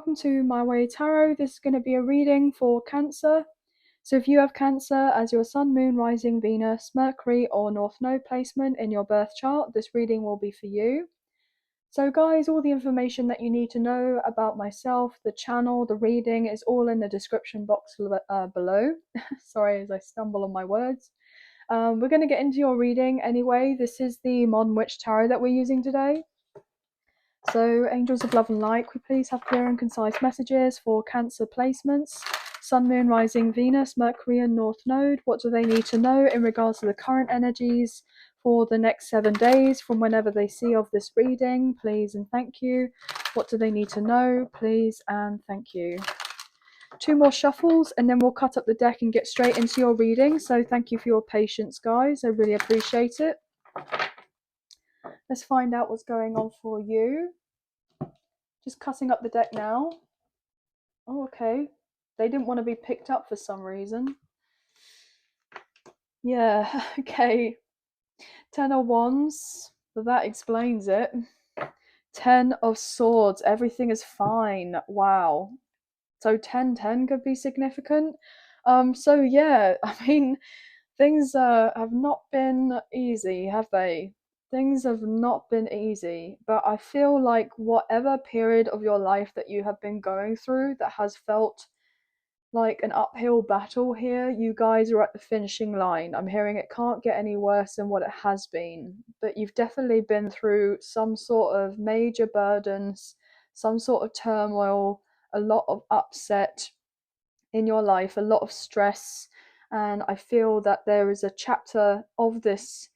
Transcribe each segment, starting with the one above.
welcome to My Way Tarot. This is going to be a reading for Cancer. So if you have Cancer as your Sun, Moon, Rising, Venus, Mercury or North Node placement in your birth chart, this reading will be for you. So guys, all the information that you need to know about myself, the channel, the reading is all in the description box below. Sorry as I stumble on my words. We're going to get into your reading anyway. This is the Modern Witch Tarot that we're using today. So, angels of love and light, could we please have clear and concise messages for Cancer placements? Sun, Moon, Rising, Venus, Mercury and North Node. What do they need to know in regards to the current energies for the next 7 days from whenever they see of this reading? Please and thank you. What do they need to know? Please and thank you. 2 more shuffles and then we'll cut up the deck and get straight into your reading. So thank you for your patience, guys. I really appreciate it. Let's find out what's going on for you. Just cutting up the deck now. Oh, okay. They didn't want to be picked up for some reason. Yeah, okay. 10 of Wands. Well, that explains it. 10 of Swords. Everything is fine. Wow. So 10-10 could be significant. So yeah, I mean, things have not been easy, have they? Things have not been easy, but I feel like whatever period of your life that you have been going through that has felt like an uphill battle here, you guys are at the finishing line. I'm hearing it can't get any worse than what it has been, but you've definitely been through some sort of major burdens, some sort of turmoil, a lot of upset in your life, a lot of stress, and I feel that there is a chapter of this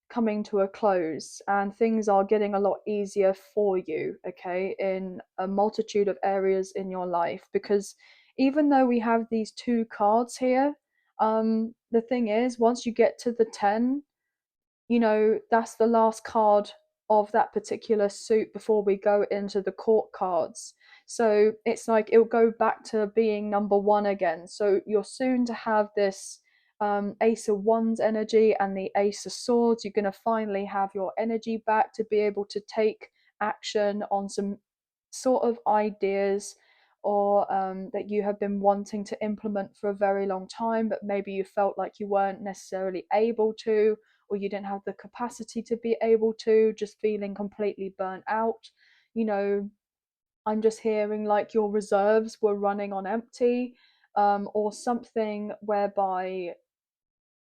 coming to a close and things are getting a lot easier for you, okay, in a multitude of areas in your life. Because even though we have these 2 cards here, the thing is, once you get to the 10, you know, that's the last card of that particular suit before we go into the court cards. So it's like it'll go back to being number 1 again. So you're soon to have this Ace of Wands energy and the Ace of Swords. You're going to finally have your energy back to be able to take action on some sort of ideas or that you have been wanting to implement for a very long time, but maybe you felt like you weren't necessarily able to, or you didn't have the capacity to be able to, just feeling completely burnt out. You know, I'm just hearing like your reserves were running on empty, or something whereby,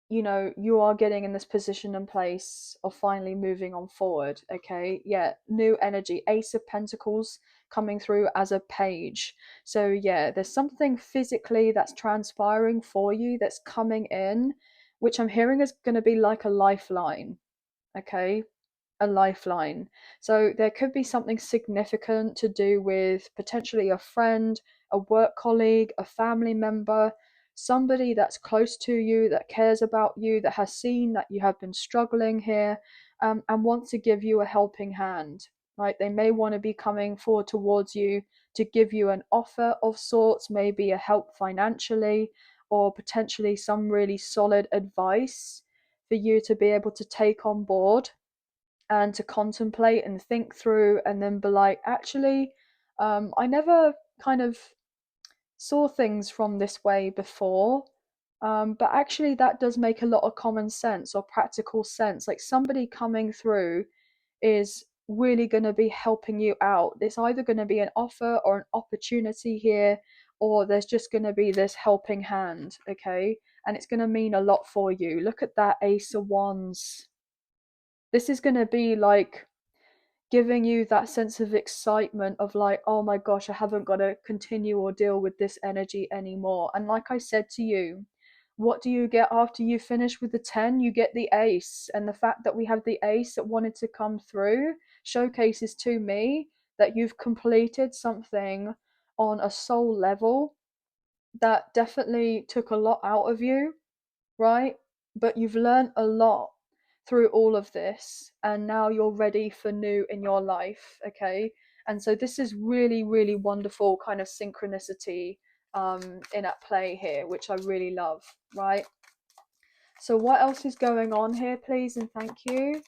you know, you are getting in this position and place of finally moving on forward. Okay, yeah, new energy, Ace of Pentacles coming through as a page. So yeah, there's something physically that's transpiring for you that's coming in, which I'm hearing is going to be like a lifeline. Okay, a lifeline. So there could be something significant to do with potentially a friend, a work colleague, a family member, somebody that's close to you, that cares about you, that has seen that you have been struggling here, and wants to give you a helping hand. Right? They may want to be coming forward towards you to give you an offer of sorts, maybe a help financially, or potentially some really solid advice for you to be able to take on board and to contemplate and think through, and then be like, actually, I never kind of saw things from this way before, but actually that does make a lot of common sense or practical sense. Like somebody coming through is really going to be helping you out. There's either going to be an offer or an opportunity here, or there's just going to be this helping hand, okay, and it's going to mean a lot for you. Look at that Ace of Wands. This is going to be like giving you that sense of excitement of like, oh my gosh, I haven't got to continue or deal with this energy anymore. And like I said to you, what do you get after you finish with the 10? You get the ace. And the fact that we have the ace that wanted to come through showcases to me that you've completed something on a soul level that definitely took a lot out of you, right? But you've learned a lot through all of this, and now you're ready for new in your life, okay? And so this is really, really wonderful kind of synchronicity in at play here, which I really love, right? So what else is going on here, please and thank you?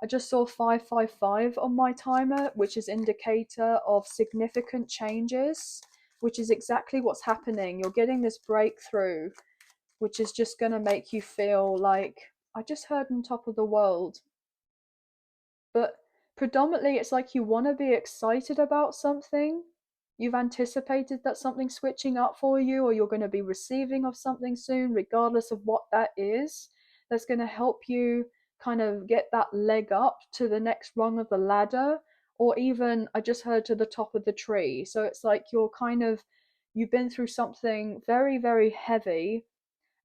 I just saw 555 on my timer, which is indicator of significant changes, which is exactly what's happening. You're getting this breakthrough, which is just going to make you feel like, I just heard on top of the world. But predominantly, it's like you want to be excited about something. You've anticipated that something's switching up for you, or you're going to be receiving of something soon, regardless of what that is. That's going to help you kind of get that leg up to the next rung of the ladder, or even, I just heard, to the top of the tree. So it's like you've been through something very, very heavy,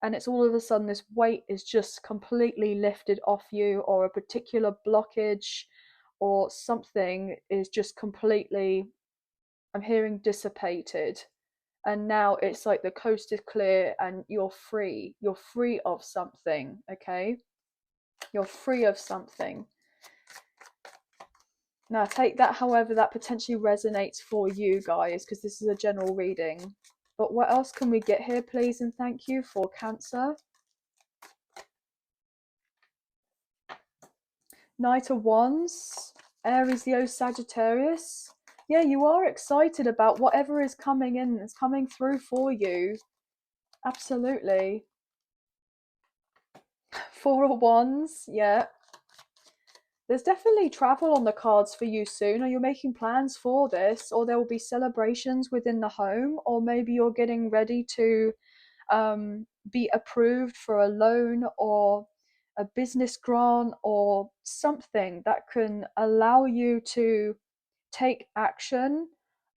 and it's all of a sudden this weight is just completely lifted off you, or a particular blockage or something is just completely, I'm hearing, dissipated. And now it's like the coast is clear and you're free of something. Okay, you're free of something. Now take that however that potentially resonates for you guys, because this is a general reading. But what else can we get here, please and thank you, for Cancer? Knight of Wands, Aries, Leo, Sagittarius. Yeah, you are excited about whatever is coming in, is coming through for you. Absolutely. Four of Wands, yeah. There's definitely travel on the cards for you soon, or you're making plans for this, or there will be celebrations within the home, or maybe you're getting ready to be approved for a loan or a business grant or something that can allow you to take action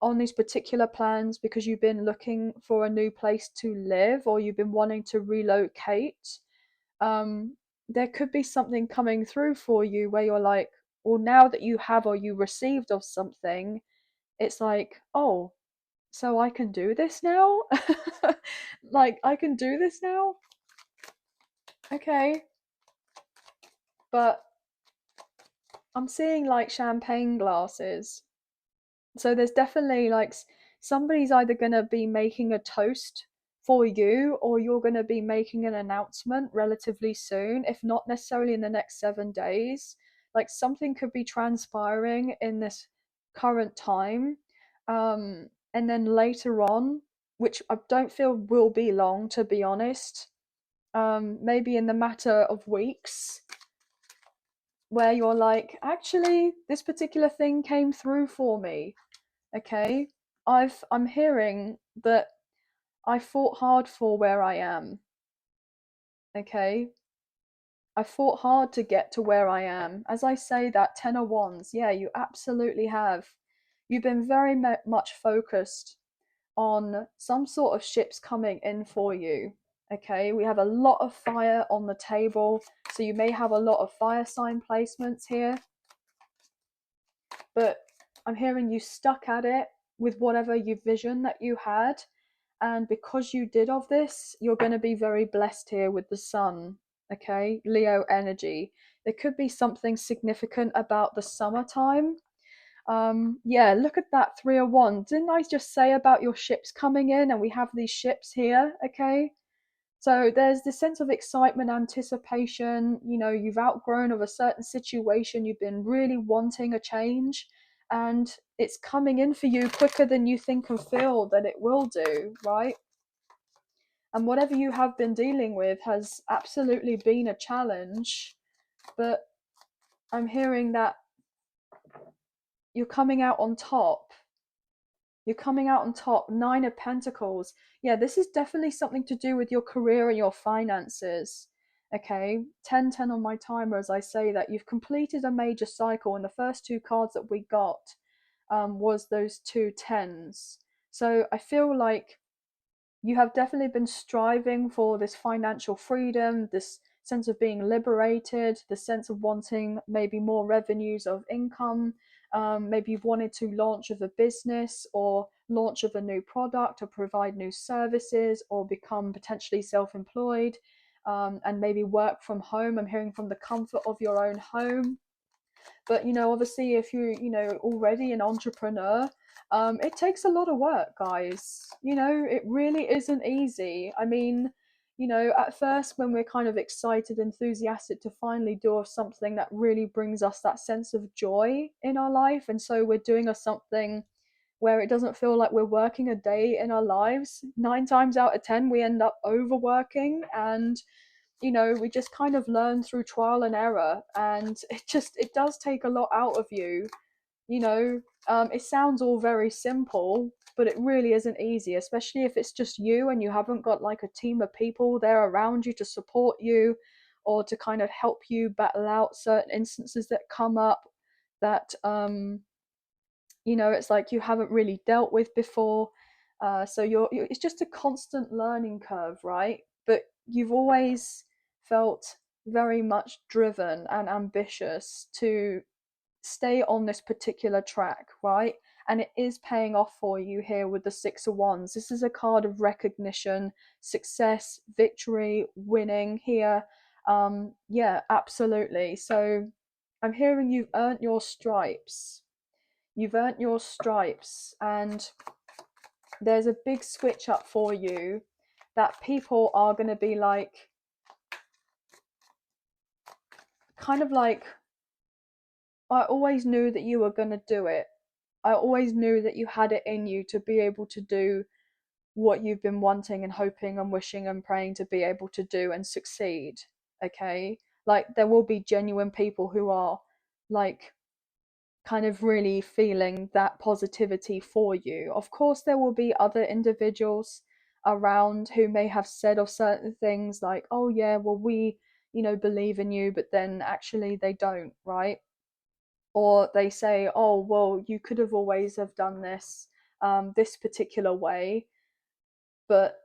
on these particular plans, because you've been looking for a new place to live, or you've been wanting to relocate. There could be something coming through for you where you're like, well, now that you have, or you received of something, it's like, oh, so I can do this now? Like, I can do this now? Okay. But I'm seeing like champagne glasses. So there's definitely like somebody's either going to be making a toast for you, or you're going to be making an announcement relatively soon, if not necessarily in the next 7 days. Like something could be transpiring in this current time. And then later on, which I don't feel will be long, to be honest, maybe in the matter of weeks, where you're like, actually, this particular thing came through for me. Okay, I'm hearing that I fought hard for where I am. Okay, I fought hard to get to where I am. As I say that, Ten of Wands, yeah, you absolutely have. You've been very much focused on some sort of ships coming in for you. Okay, we have a lot of fire on the table, so you may have a lot of fire sign placements here, but I'm hearing you stuck at it with whatever you vision that you had. And because you did of this, you're going to be very blessed here with the sun. Okay, Leo energy. There could be something significant about the summertime. Yeah, look at that, 301. Didn't I just say about your ships coming in, and we have these ships here? Okay, so there's this sense of excitement, anticipation. You know, you've outgrown of a certain situation, you've been really wanting a change, and it's coming in for you quicker than you think and feel that it will do, right? And whatever you have been dealing with has absolutely been a challenge, but I'm hearing that you're coming out on top. You're coming out on top. Nine of Pentacles. Yeah, this is definitely something to do with your career and your finances. Okay, 10 10 on my timer as I say that. You've completed a major cycle, and the first two cards that we got was those two tens. So I feel like you have definitely been striving for this financial freedom, this sense of being liberated, the sense of wanting maybe more revenues of income. Maybe you've wanted to launch of a business, or launch of a new product, or provide new services, or become potentially self-employed, and maybe work from home. I'm hearing from the comfort of your own home. But obviously, if you're already an entrepreneur, it takes a lot of work, guys. It really isn't easy. I mean, you know, at first when we're kind of excited, enthusiastic to finally do something that really brings us that sense of joy in our life, and so we're doing something where it doesn't feel like we're working a day in our lives, 9 times out of 10 we end up overworking, and you know, we just kind of learn through trial and error, and it does take a lot out of you, you know. It sounds all very simple, but it really isn't easy, especially if it's just you and you haven't got like a team of people there around you to support you or to kind of help you battle out certain instances that come up that you know, it's like you haven't really dealt with before. So it's just a constant learning curve, right? But you've always felt very much driven and ambitious to stay on this particular track, right? And it is paying off for you here with the Six of Wands. This is a card of recognition, success, victory, winning here. Yeah, absolutely. So I'm hearing you've earned your stripes. You've earned your stripes, and there's a big switch up for you that people are going to be like, kind of like, I always knew that you were going to do it. I always knew that you had it in you to be able to do what you've been wanting and hoping and wishing and praying to be able to do and succeed. Okay? Like, there will be genuine people who are like kind of really feeling that positivity for you. Of course, there will be other individuals around who may have said of certain things like, oh, yeah, well, we, you know, believe in you, but then actually they don't, right? Or they say, oh, well, you could have always have done this this particular way, but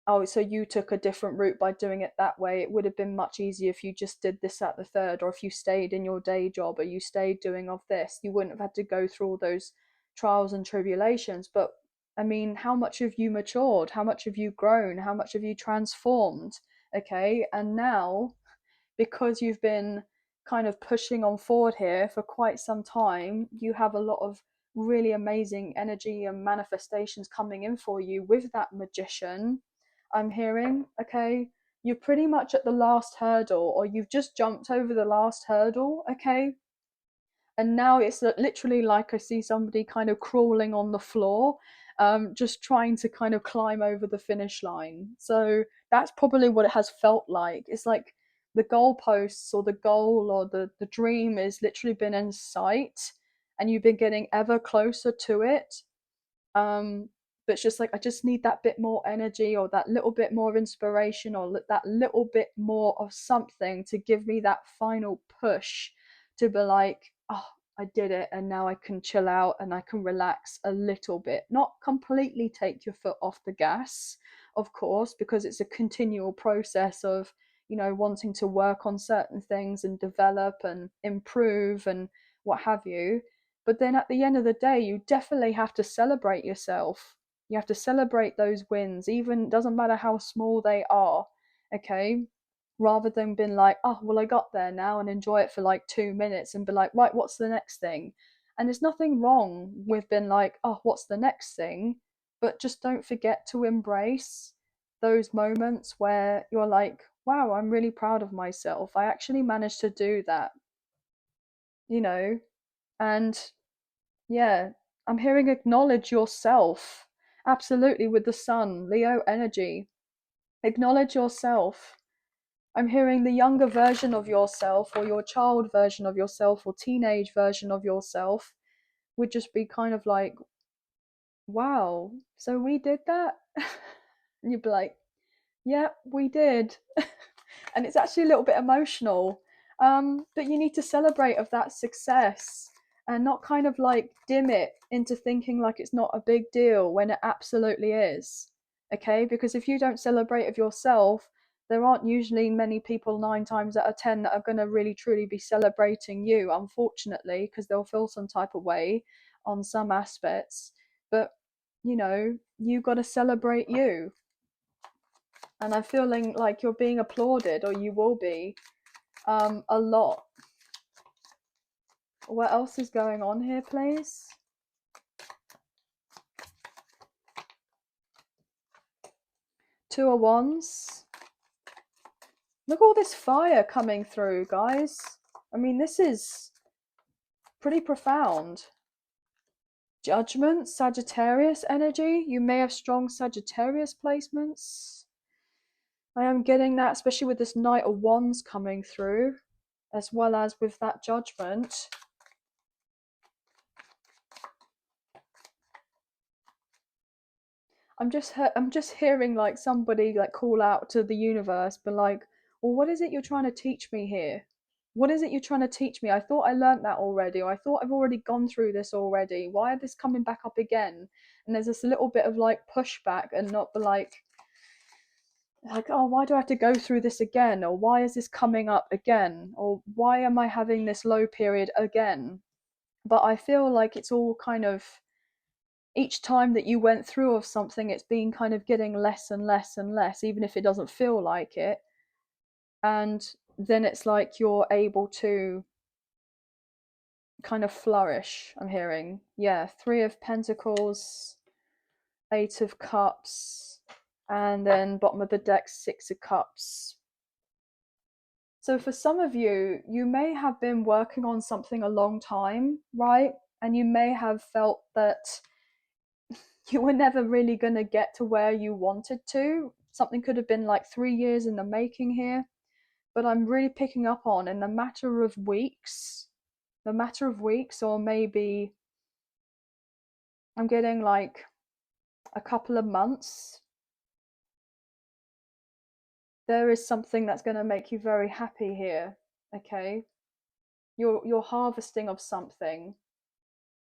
oh, so you took a different route by doing it that way. It would have been much easier if you just did this at the third, or if you stayed in your day job, or you stayed doing of this. You wouldn't have had to go through all those trials and tribulations. But I mean, how much have you matured? How much have you grown? How much have you transformed? Okay, and now, because you've been kind of pushing on forward here for quite some time, you have a lot of really amazing energy and manifestations coming in for you with that magician. I'm hearing, okay, you're pretty much at the last hurdle, or you've just jumped over the last hurdle, okay? And now it's literally like I see somebody kind of crawling on the floor, just trying to kind of climb over the finish line. So that's probably what it has felt like. It's like the goalposts or the goal or the dream is literally been in sight, and you've been getting ever closer to it. um but it's just like, I just need that bit more energy, or that little bit more inspiration, or that little bit more of something to give me that final push to be like, oh, I did it, and now I can chill out and I can relax a little bit, not completely take your foot off the gas, of course, because it's a continual process of, you know, wanting to work on certain things and develop and improve and what have you. But then at the end of the day, you definitely have to celebrate yourself. You have to celebrate those wins, even doesn't matter how small they are. Okay. Rather than being like, oh, well, I got there now, and enjoy it for like 2 minutes and be like, right, what's the next thing? And there's nothing wrong with being like, oh, what's the next thing? But just don't forget to embrace those moments where you're like, wow, I'm really proud of myself. I actually managed to do that, you know? And yeah, I'm hearing acknowledge yourself. Absolutely, with the sun, Leo energy. Acknowledge yourself. I'm hearing the younger version of yourself, or your child version of yourself, or teenage version of yourself would just be kind of like, wow, so we did that? And you'd be like, yeah, we did. And it's actually a little bit emotional. But you need to celebrate of that success, and not kind of like dim it into thinking like it's not a big deal when it absolutely is. Okay, because if you don't celebrate of yourself, there aren't usually many people 9 times out of 10 that are going to really truly be celebrating you, unfortunately, because they'll feel some type of way on some aspects. But you know, you got to celebrate you, and I'm feeling like you're being applauded, or you will be, a lot. What else is going on here, please? Two of Wands. Look at all this fire coming through, guys. I mean, this is pretty profound. Judgment, Sagittarius energy. You may have strong Sagittarius placements. I am getting that, especially with this Knight of Wands coming through, as well as with that Judgment. I'm just hearing like somebody like call out to the universe, but like, well, what is it you're trying to teach me here? What is it you're trying to teach me? I thought I learned that already, or I thought I've already gone through this already. Why are this coming back up again? And there's this little bit of like pushback and not the like, oh, why do I have to go through this again? Or why is this coming up again? Or why am I having this low period again? But I feel like it's all kind of, each time that you went through of something, it's been kind of getting less and less and less, even if it doesn't feel like it. And then it's like you're able to kind of flourish. I'm hearing, yeah, 3 of Pentacles, 8 of Cups, and then bottom of the deck, 6 of Cups. So for some of you, you may have been working on something a long time, right? And you may have felt that you were never really going to get to where you wanted to. Something could have been like 3 years in the making here. But I'm really picking up on, in the matter of weeks, or maybe I'm getting like a couple of months, there is something that's going to make you very happy here. Okay, you're harvesting of something,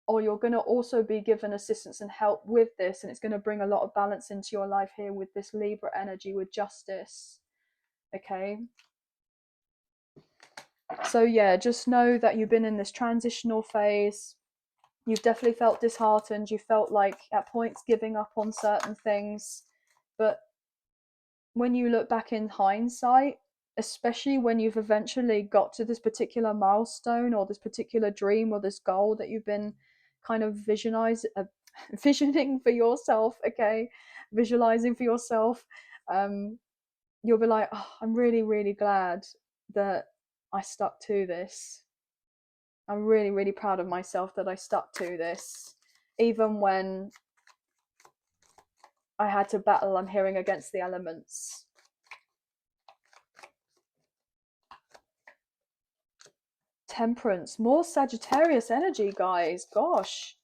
or you're going to also be given assistance and help with this, and it's going to bring a lot of balance into your life here with this Libra energy, with justice. Okay, so yeah, just know that you've been in this transitional phase. You've definitely felt disheartened. You felt like at points giving up on certain things. But when you look back in hindsight, especially when you've eventually got to this particular milestone or this particular dream or this goal that you've been kind of visioning for yourself, okay, visualizing for yourself, you'll be like, oh, I'm really, really glad that I stuck to this. I'm really, really proud of myself that I stuck to this, even when I had to battle, I'm hearing, against the elements. Temperance, more Sagittarius energy, guys. Gosh,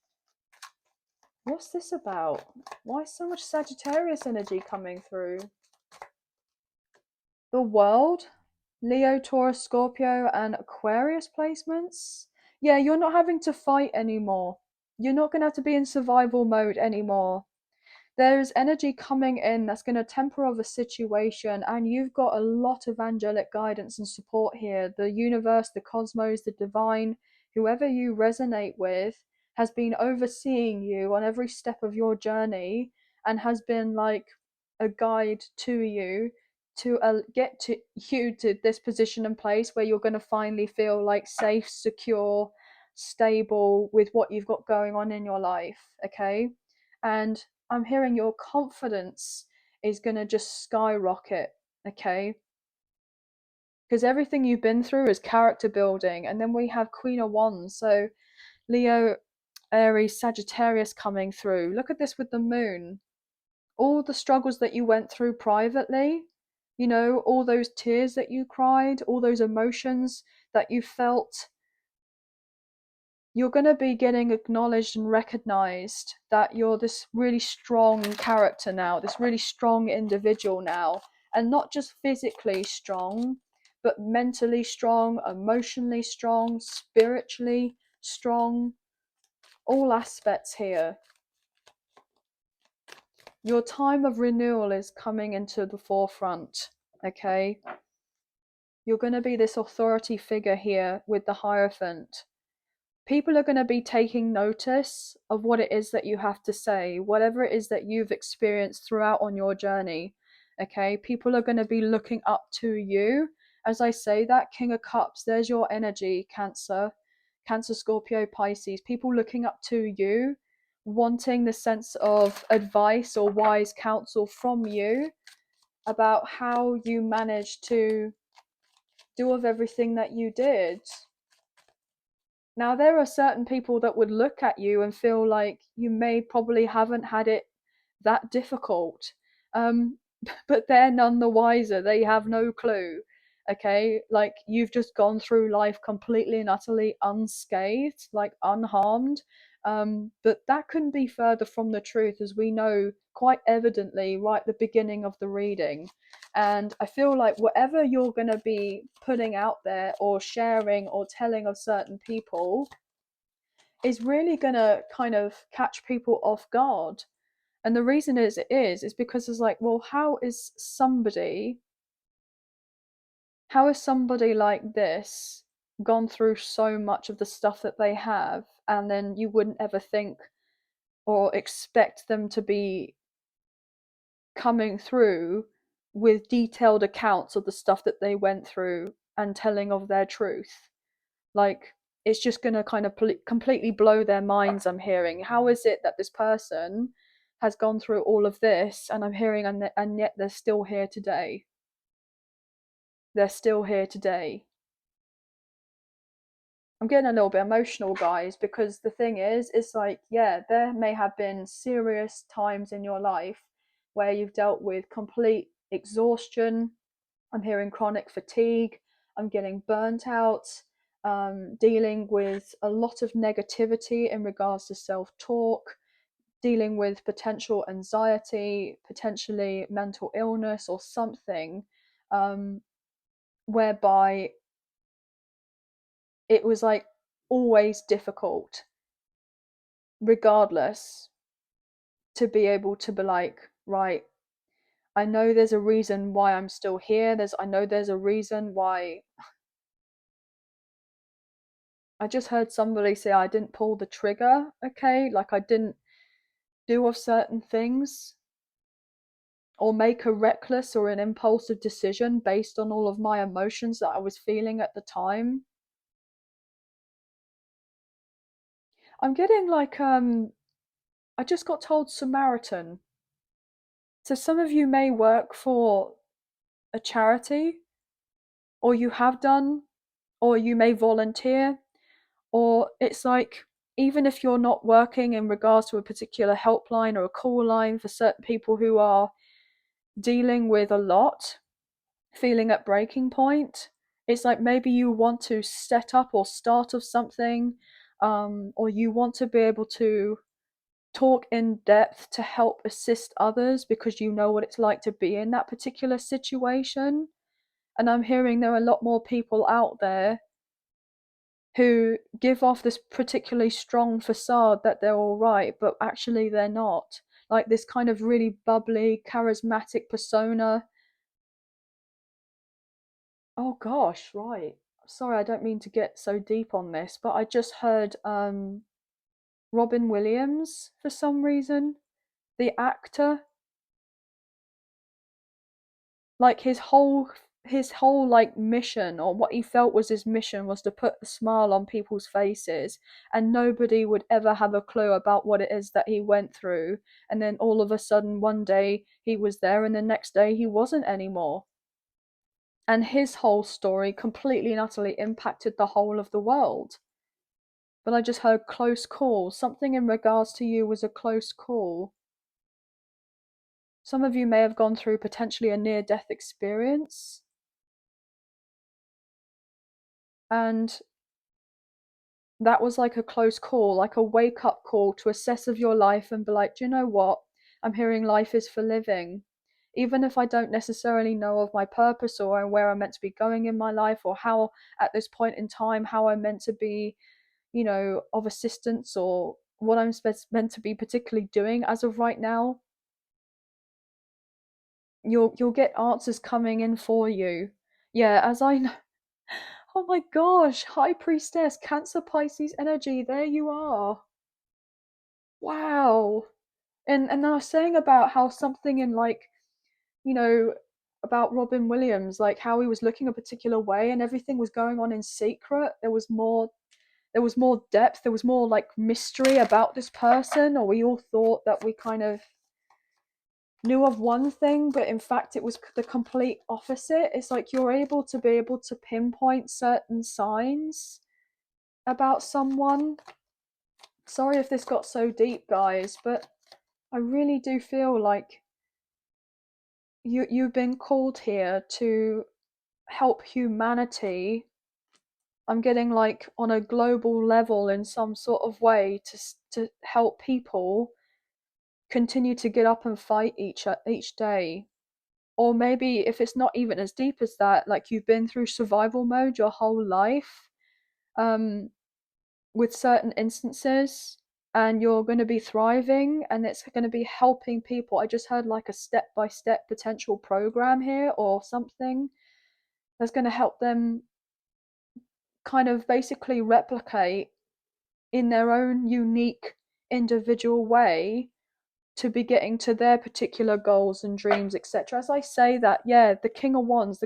what's this about? Why so much Sagittarius energy coming through? The World, Leo, Taurus, Scorpio, and Aquarius placements. Yeah, you're not having to fight anymore. You're not going to have to be in survival mode anymore. There's energy coming in that's going to temper over situation, and you've got a lot of angelic guidance and support here. The universe, the cosmos, the divine, whoever you resonate with, has been overseeing you on every step of your journey and has been like a guide to you to get to you to this position and place where you're going to finally feel like safe, secure, stable with what you've got going on in your life. Okay, and I'm hearing your confidence is going to just skyrocket. Okay, because everything you've been through is character building. And then we have Queen of Wands, so Leo, Aries, Sagittarius coming through. Look at this with the moon. All the struggles that you went through privately, you know, all those tears that you cried, all those emotions that you felt, you're going to be getting acknowledged and recognized that you're this really strong character now, this really strong individual now, and not just physically strong, but mentally strong, emotionally strong, spiritually strong, all aspects here. Your time of renewal is coming into the forefront, okay? You're going to be this authority figure here with the Hierophant. People are going to be taking notice of what it is that you have to say, whatever it is that you've experienced throughout on your journey. Okay, people are going to be looking up to you. As I say that, King of Cups, there's your energy, Cancer, Scorpio, Pisces. People looking up to you, wanting the sense of advice or wise counsel from you about how you manage to do of everything that you did. Now, there are certain people that would look at you and feel like you may probably haven't had it that difficult. Um, but they're none the wiser. They have no clue. Okay, like you've just gone through life completely and utterly unscathed, like unharmed. But that couldn't be further from the truth, as we know quite evidently right at the beginning of the reading. And I feel like whatever you're going to be putting out there or sharing or telling of certain people is really going to kind of catch people off guard. And the reason is because it's like, well, how is somebody like this gone through so much of the stuff that they have, and then you wouldn't ever think or expect them to be coming through with detailed accounts of the stuff that they went through and telling of their truth? Like, it's just going to kind of completely blow their minds. I'm hearing, how is it that this person has gone through all of this, and I'm hearing, and yet they're still here today. They're still here today. I'm getting a little bit emotional, guys, because the thing is, it's like, yeah, there may have been serious times in your life where you've dealt with complete exhaustion. I'm hearing chronic fatigue. I'm getting burnt out, dealing with a lot of negativity in regards to self-talk, dealing with potential anxiety, potentially mental illness or something, whereby it was like always difficult, regardless, to be able to be like, right, I know there's a reason why I'm still here. I know there's a reason why. I just heard somebody say I didn't pull the trigger, okay? Like I didn't do of certain things or make a reckless or an impulsive decision based on all of my emotions that I was feeling at the time. I'm getting like I just got told Samaritan. So some of you may work for a charity, or you have done, or you may volunteer, or it's like, even if you're not working in regards to a particular helpline or a call line for certain people who are dealing with a lot, feeling at breaking point, it's like maybe you want to set up or start of something, or you want to be able to talk in depth to help assist others because you know what it's like to be in that particular situation. And I'm hearing there are a lot more people out there who give off this particularly strong facade that they're all right, but actually they're not. Like this kind of really bubbly, charismatic persona. Oh gosh, right. Sorry, I don't mean to get so deep on this, but I just heard Robin Williams for some reason, the actor, like his whole like mission, or what he felt was his mission, was to put a smile on people's faces, and nobody would ever have a clue about what it is that he went through. And then all of a sudden one day he was there, and the next day he wasn't anymore. And his whole story completely and utterly impacted the whole of the world. But I just heard close call. Something in regards to you was a close call. Some of you may have gone through potentially a near-death experience, and that was like a close call, like a wake-up call to assess of your life and be like, do you know what? I'm hearing life is for living. Even if I don't necessarily know of my purpose or where I'm meant to be going in my life, or how at this point in time, how I'm meant to be, of assistance, or what I'm meant to be particularly doing as of right now, you'll get answers coming in for you. Yeah, as I know. Oh my gosh, High Priestess, Cancer Pisces energy, there you are. Wow. And I was saying about how something in like, you know, about Robin Williams, like how he was looking a particular way and everything was going on in secret. There was more depth, there was more like mystery about this person, or we all thought that we kind of knew of one thing, but in fact it was the complete opposite. It's like you're able to pinpoint certain signs about someone. Sorry if this got so deep, guys, but I really do feel like you've been called here to help humanity. I'm getting like on a global level in some sort of way to help people continue to get up and fight each day. Or maybe if it's not even as deep as that, like you've been through survival mode your whole life, um, with certain instances, and you're going to be thriving, and it's going to be helping people. I just heard like a step-by-step potential program here or something that's going to help them kind of basically replicate in their own unique individual way to be getting to their particular goals and dreams, etc. As I say that, yeah, the King of Wands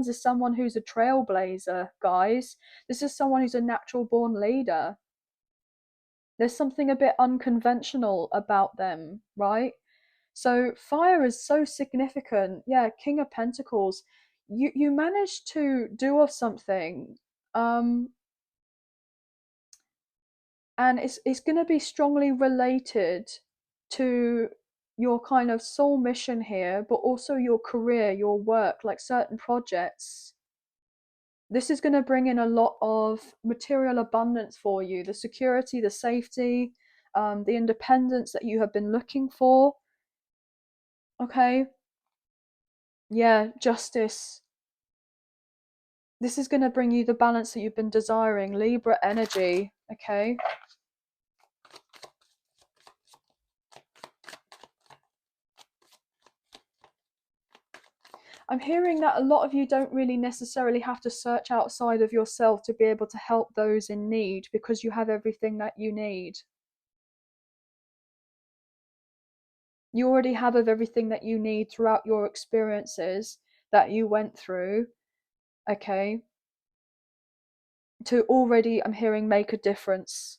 is someone who's a trailblazer, guys. This is someone who's a natural born leader. There's something a bit unconventional about them, right? So fire is so significant. Yeah, King of Pentacles. You managed to do of something, um, and it's going to be strongly related to your kind of soul mission here, but also your career, your work, like certain projects. This is going to bring in a lot of material abundance for you, the security, the safety, the independence that you have been looking for. Okay. Yeah, justice. This is going to bring you the balance that you've been desiring. Libra energy. Okay. I'm hearing that a lot of you don't really necessarily have to search outside of yourself to be able to help those in need, because you have everything that you need. You already have everything that you need throughout your experiences that you went through, okay, to already, I'm hearing, make a difference.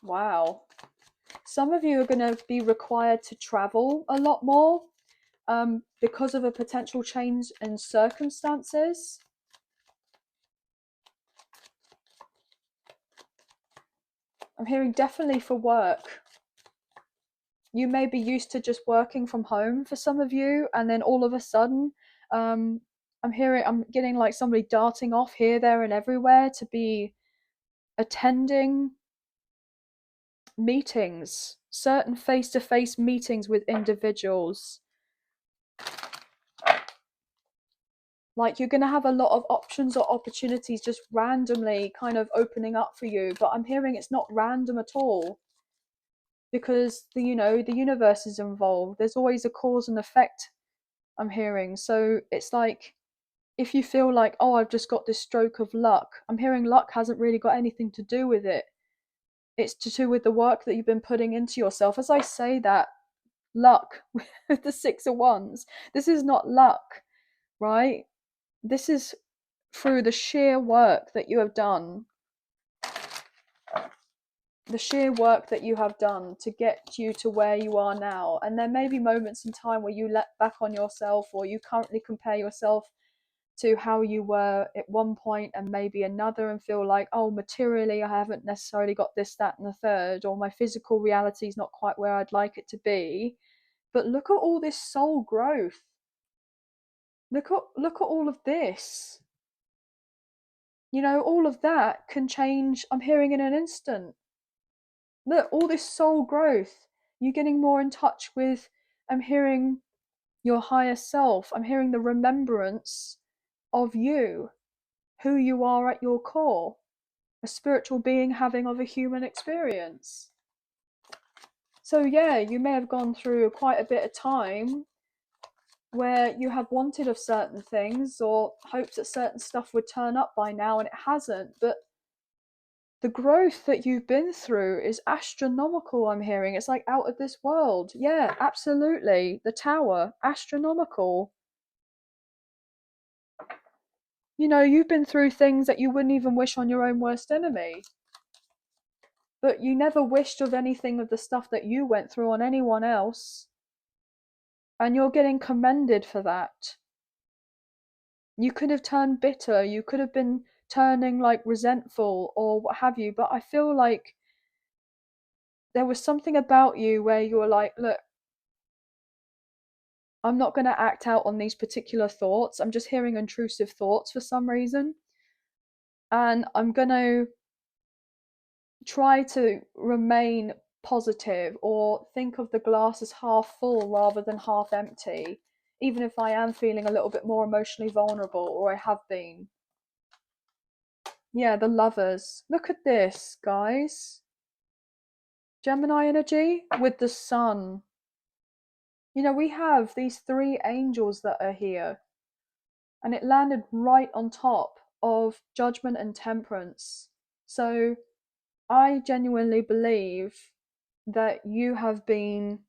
Wow. Some of you are going to be required to travel a lot more, because of a potential change in circumstances. I'm hearing definitely for work. You may be used to just working from home for some of you, and then all of a sudden, I'm getting like somebody darting off here, there, and everywhere to be attending meetings, certain face-to-face meetings with individuals. Like you're going to have a lot of options or opportunities just randomly kind of opening up for you, but I'm hearing it's not random at all, because the universe is involved. There's always a cause and effect, I'm hearing. So it's like, if you feel like, oh, I've just got this stroke of luck, I'm hearing luck hasn't really got anything to do with it. It's to do with the work that you've been putting into yourself. As I say that, luck with the Six of Wands, this is not luck, right? This is through the sheer work that you have done, the sheer work that you have done to get you to where you are now. And there may be moments in time where you let back on yourself, or you currently compare yourself to how you were at one point and maybe another, and feel like, oh, materially I haven't necessarily got this, that, and the third, or my physical reality is not quite where I'd like it to be. But look at all this soul growth. Look at all of this. All of that can change, I'm hearing, in an instant. Look, all this soul growth. You're getting more in touch with, I'm hearing, your higher self. I'm hearing the remembrance of you, who you are at your core, a spiritual being having of a human experience. So yeah, you may have gone through quite a bit of time where you have wanted of certain things, or hopes that certain stuff would turn up by now, and it hasn't. But the growth that you've been through is astronomical, I'm hearing. It's like out of this world. Yeah, absolutely. The Tower, astronomical. You've been through things that you wouldn't even wish on your own worst enemy. but you never wished of anything of the stuff that you went through on anyone else, and you're getting commended for that. You could have turned bitter, you could have been turning like resentful or what have you, but I feel like there was something about you where you were like, look, I'm not going to act out on these particular thoughts. I'm just hearing intrusive thoughts for some reason. And I'm going to try to remain positive or think of the glass as half full rather than half empty, even if I am feeling a little bit more emotionally vulnerable, or I have been. Yeah, the lovers. Look at this, guys. Gemini energy with the sun. You know, we have these three angels that are here, and it landed right on top of judgment and temperance. So I genuinely believe that you have been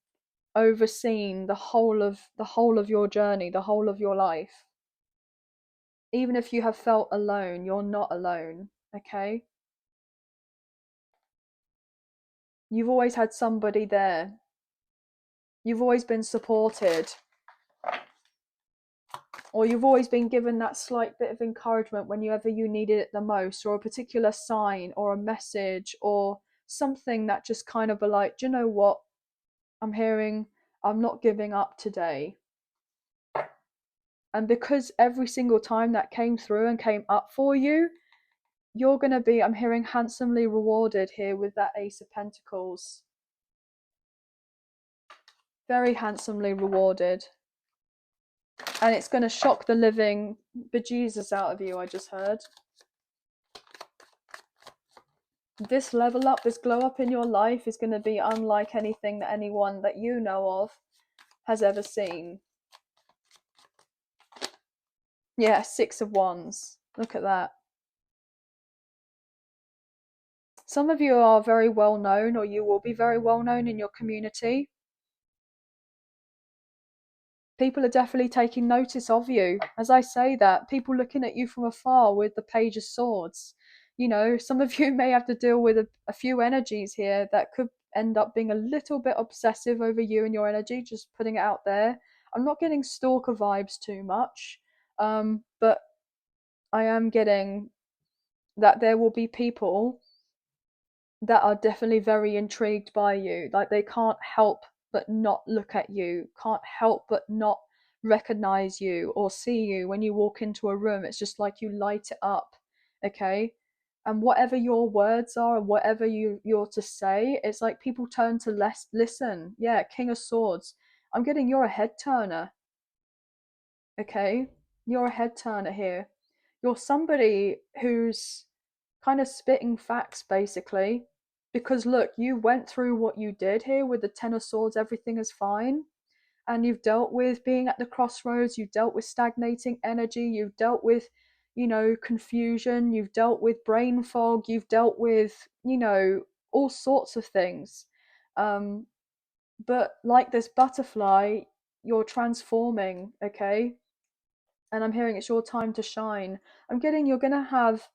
overseen the whole of your journey, the whole of your life. Even if you have felt alone, you're not alone, okay? You've always had somebody there. You've always been supported, or you've always been given that slight bit of encouragement whenever you needed it the most, or a particular sign or a message or something that just kind of be like, do you know what? I'm hearing I'm not giving up today. And because every single time that came through and came up for you, you're going to be, I'm hearing, handsomely rewarded here with that Ace of Pentacles. Very handsomely rewarded. And it's going to shock the living bejesus out of you, I just heard. This level up, this glow up in your life is going to be unlike anything that anyone that you know of has ever seen. Yeah, Six of Wands. Look at that. Some of you are very well known, or you will be very well known in your community. People are definitely taking notice of you. As I say that, people looking at you from afar with the Page of Swords. You know, some of you may have to deal with a few energies here that could end up being a little bit obsessive over you and your energy, just putting it out there. I'm not getting stalker vibes too much, but I am getting that there will be people that are definitely very intrigued by you. Like, they can't help but not look at you, can't help but not recognize you or see you when you walk into a room. It's just like you light it up, okay? And whatever your words are, whatever you're to say, it's like people turn to listen. Yeah, King of Swords. I'm getting, you're a head turner, okay? You're a head turner here. You're somebody who's kind of spitting facts, basically. Because look, you went through what you did here with the Ten of Swords, everything is fine. And you've dealt with being at the crossroads, you've dealt with stagnating energy, you've dealt with, you know, confusion, you've dealt with brain fog, you've dealt with, you know, all sorts of things. But like this butterfly, you're transforming, okay? And I'm hearing it's your time to shine. I'm getting, you're gonna have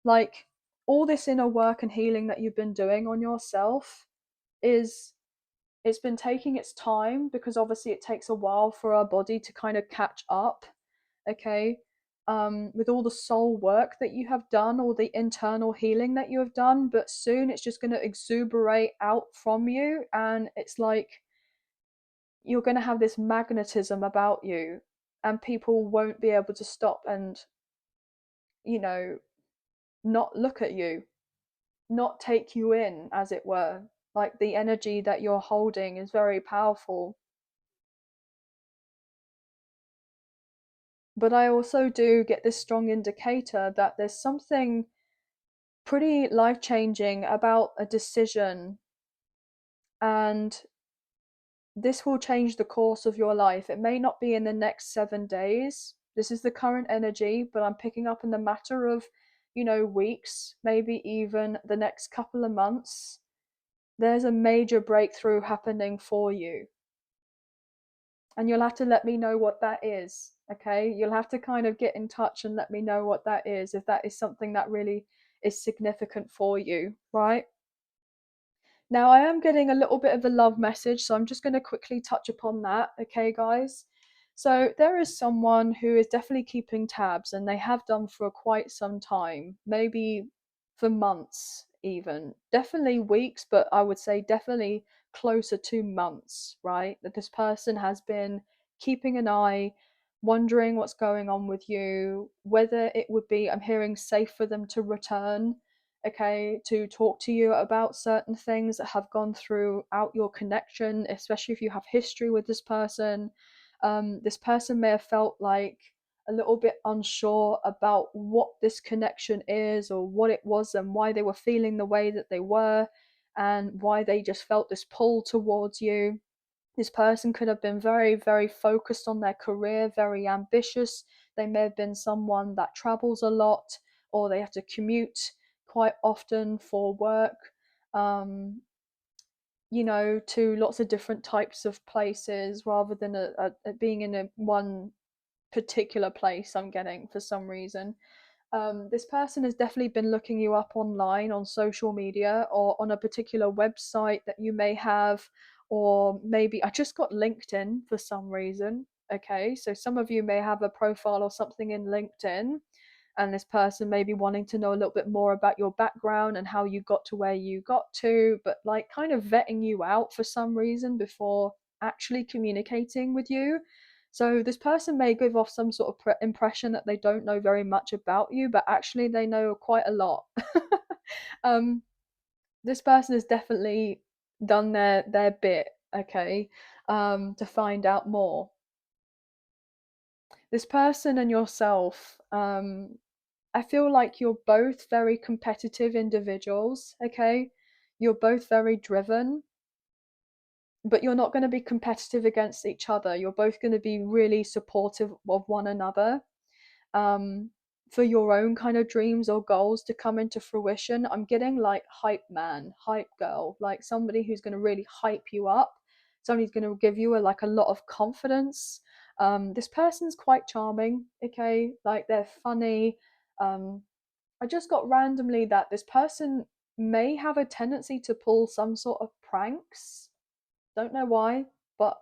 like all this inner work and healing that you've been doing on yourself is, it's been taking its time, because obviously it takes a while for our body to kind of catch up, okay? With all the soul work that you have done, all the internal healing that you have done, but soon it's just going to exuberate out from you, and it's like you're going to have this magnetism about you, and people won't be able to stop and, you know, not look at you, not take you in, as it were. Like, the energy that you're holding is very powerful. But I also do get this strong indicator that there's something pretty life changing about a decision, and this will change the course of your life. It may not be in the next 7 days. This is the current energy, but I'm picking up in the matter of, you know, weeks, maybe even the next couple of months. There's a major breakthrough happening for you. And you'll have to let me know what that is, okay? You'll have to kind of get in touch and let me know what that is, if that is something that really is significant for you, right? Now, I am getting a little bit of a love message, so I'm just going to quickly touch upon that, okay, guys? So, there is someone who is definitely keeping tabs, and they have done for quite some time, maybe for months, even. Definitely weeks, but I would say definitely closer to months, right? That this person has been keeping an eye, wondering what's going on with you, whether it would be, I'm hearing, safe for them to return, okay, to talk to you about certain things that have gone throughout your connection, especially if you have history with this person. This person may have felt like a little bit unsure about what this connection is or what it was and why they were feeling the way that they were and why they just felt this pull towards you. This person could have been very, very focused on their career, very ambitious. They may have been someone that travels a lot, or they have to commute quite often for work, um, to lots of different types of places rather than being in a one particular place. I'm getting for some reason. This person has definitely been looking you up online on social media or on a particular website that you may have, or maybe I just got LinkedIn for some reason. Okay, so some of you may have a profile or something in LinkedIn, and this person may be wanting to know a little bit more about your background and how you got to where you got to, but like kind of vetting you out for some reason before actually communicating with you. So this person may give off some sort of impression that they don't know very much about you, but actually they know quite a lot. um, this person has definitely done their bit, okay, to find out more. This person and yourself, I feel like you're both very competitive individuals, okay? You're both very driven, but you're not going to be competitive against each other. You're both going to be really supportive of one another, um, for your own kind of dreams or goals to come into fruition. I'm getting like hype man, hype girl, like somebody who's going to really hype you up. Somebody's going to give you like a lot of confidence. This person's quite charming, okay? Like they're funny. Um, I just got randomly that this person may have a tendency to pull some sort of pranks. Don't know why, but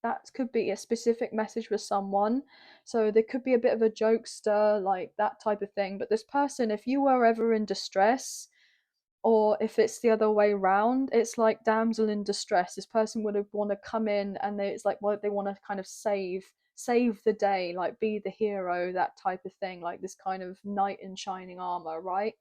that could be a specific message for someone. So there could be a bit of a jokester, like that type of thing. But this person, if you were ever in distress, or if it's the other way round, it's like damsel in distress. This person would have want to come in and it's like what they want to kind of save the day, like be the hero, that type of thing, like this kind of knight in shining armor, right?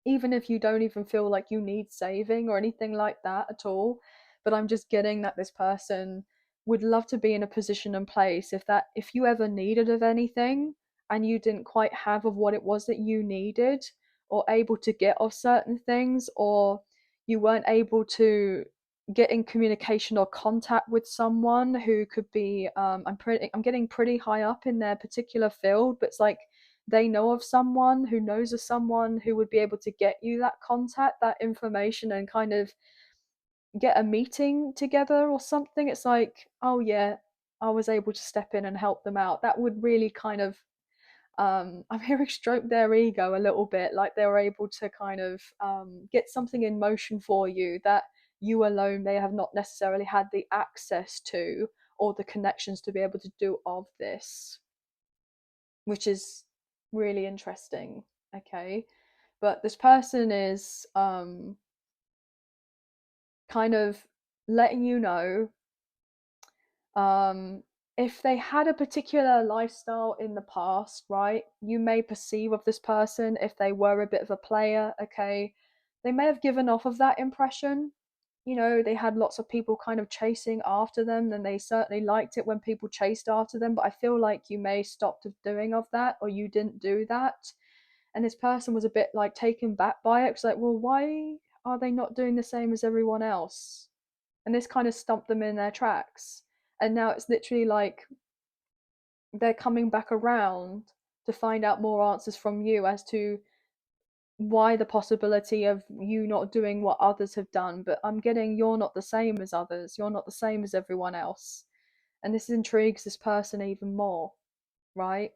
Even if you don't even feel like you need saving or anything like that at all. But I'm just getting that this person would love to be in a position and place if you ever needed of anything and you didn't quite have of what it was that you needed or able to get of certain things, or you weren't able to get in communication or contact with someone who could be, I'm getting pretty high up in their particular field, but it's like they know of someone who knows of someone who would be able to get you that contact, that information, and kind of get a meeting together or something. It's like, oh yeah, I was able to step in and help them out. That would really kind of, I'm hearing, stroke their ego a little bit, like they were able to kind of get something in motion for you that you alone may have not necessarily had the access to or the connections to be able to do of this, which is really interesting. Okay, but this person is kind of letting you know, um, if they had a particular lifestyle in the past, right? You may perceive of this person if they were a bit of a player, okay? They may have given off of that impression. They had lots of people kind of chasing after them, and they certainly liked it when people chased after them. But I feel like you may stop doing of that, or you didn't do that. And this person was a bit like taken back by it. It's like, well, why are they not doing the same as everyone else? And this kind of stumped them in their tracks. And now it's literally like they're coming back around to find out more answers from you as to why the possibility of you not doing what others have done. But I'm getting, you're not the same as others, you're not the same as everyone else. And this intrigues this person even more, right?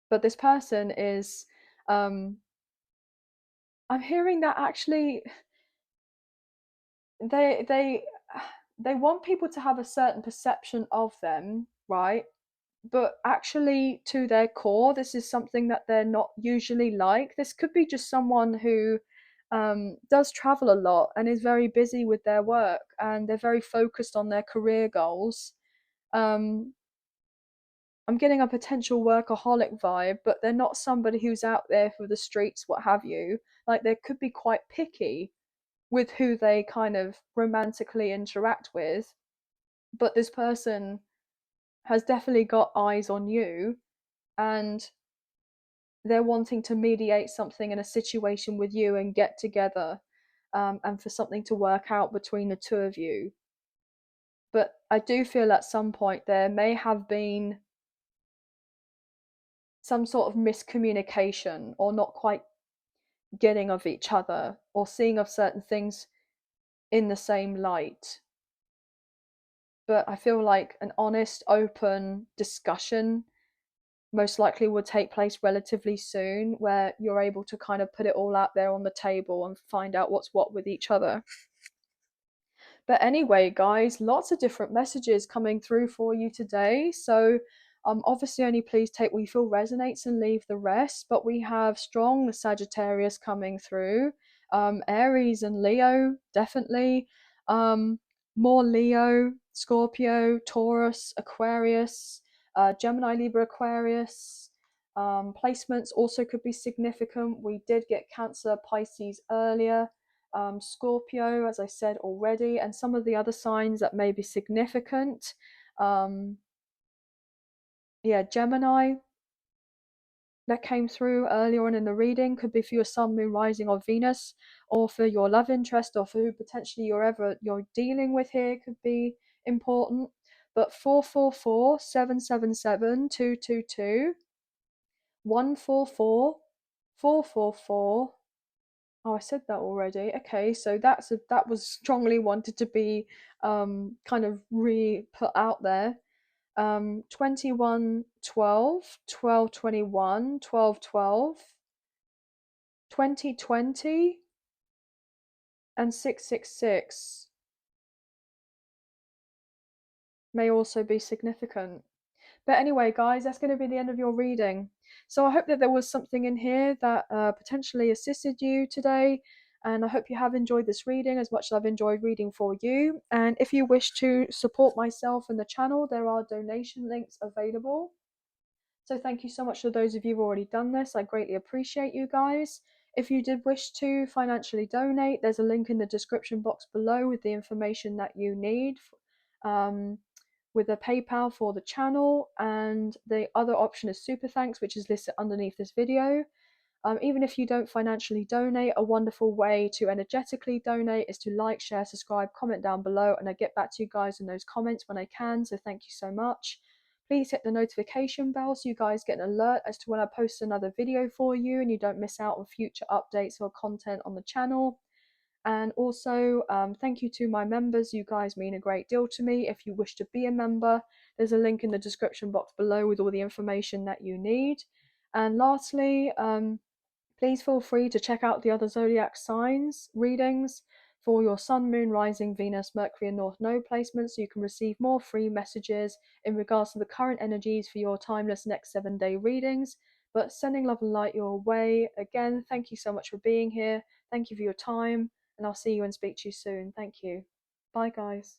But this person is, um I'm hearing that actually they they want people to have a certain perception of them, right? But actually, to their core, this is something that they're not usually like. This could be just someone who does travel a lot and is very busy with their work, and they're very focused on their career goals. um, I'm getting a potential workaholic vibe, but they're not somebody who's out there for the streets, what have you. Like, they could be quite picky with who they kind of romantically interact with, but this person has definitely got eyes on you, and they're wanting to mediate something in a situation with you and get together, and for something to work out between the two of you. But I do feel at some point there may have been some sort of miscommunication, or not quite getting of each other, or seeing of certain things in the same light. But I feel like an honest, open discussion most likely would take place relatively soon, where you're able to kind of put it all out there on the table and find out what's what with each other. But anyway, guys, lots of different messages coming through for you today. So obviously only please take what you feel resonates and leave the rest. But we have strong Sagittarius coming through, Aries and Leo, definitely. More Leo, Scorpio, Taurus, Aquarius, Gemini, Libra, Aquarius. Placements also could be significant. We did get Cancer, Pisces earlier. Scorpio, as I said already, and some of the other signs that may be significant. Um, yeah, Gemini, that came through earlier on in the reading, could be for your sun, moon, rising, or Venus, or for your love interest, or for who potentially you're dealing with here, could be important. But 444, 777, 222, 144, 444. Oh, I said that already. Okay, so that was strongly wanted to be kind of re put out there. 21 12, 12 21, 12 12, 2020, and 666 may also be significant. But anyway, guys, that's going to be the end of your reading. So I hope that there was something in here that potentially assisted you today. And I hope you have enjoyed this reading as much as I've enjoyed reading for you. And if you wish to support myself and the channel, there are donation links available. So thank you so much to those of you who've already done this. I greatly appreciate you guys. If you did wish to financially donate, there's a link in the description box below with the information that you need, um, with a PayPal for the channel, and the other option is Super Thanks, which is listed underneath this video. Even if you don't financially donate, a wonderful way to energetically donate is to like, share, subscribe, comment down below, and I get back to you guys in those comments when I can, so thank you so much. Please hit the notification bell so you guys get an alert as to when I post another video for you and you don't miss out on future updates or content on the channel. And also, thank you to my members. You guys mean a great deal to me. If you wish to be a member, there's a link in the description box below with all the information that you need. And lastly, please feel free to check out the other zodiac signs readings for your sun, moon, rising, Venus, Mercury, and North Node placements, so you can receive more free messages in regards to the current energies for your timeless next 7-day readings. But sending love and light your way. Again, thank you so much for being here. Thank you for your time, and I'll see you and speak to you soon. Thank you. Bye, guys.